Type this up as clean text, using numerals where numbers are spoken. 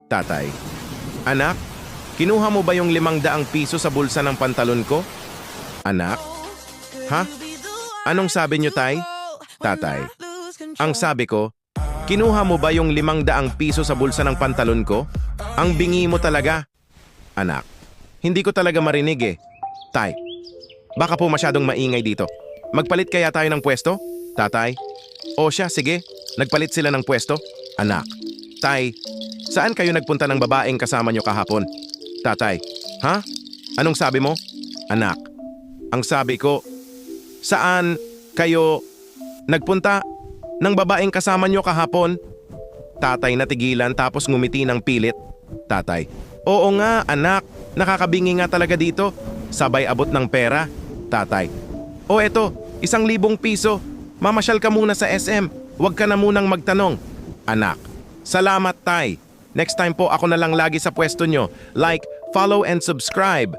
Tatay, anak, kinuha mo ba yung 500 piso sa bulsa ng pantalon ko? Anak? Ha? Anong sabi niyo, tay? Tatay, ang sabi ko, kinuha mo ba yung 500 piso sa bulsa ng pantalon ko? Ang bingi mo talaga. Anak, hindi ko talaga marinig eh. Tay, baka po masyadong maingay dito. Magpalit kaya tayo ng pwesto? Tatay? O siya, sige. Nagpalit sila ng pwesto? Anak. Tay, saan kayo nagpunta ng babaeng kasama nyo kahapon? Tatay, ha? Anong sabi mo? Anak, ang sabi ko, saan kayo nagpunta ng babaeng kasama nyo kahapon? Tatay natigilan tapos ngumiti ng pilit. Tatay, oo nga anak, nakakabingi nga talaga dito. Sabay abot ng pera. Tatay, o eto, 1,000 piso. Mamasyal ka muna sa SM. Huwag ka na munang magtanong. Anak, salamat tay. Next time po ako na lang lagi sa pwesto nyo. Like, follow and subscribe.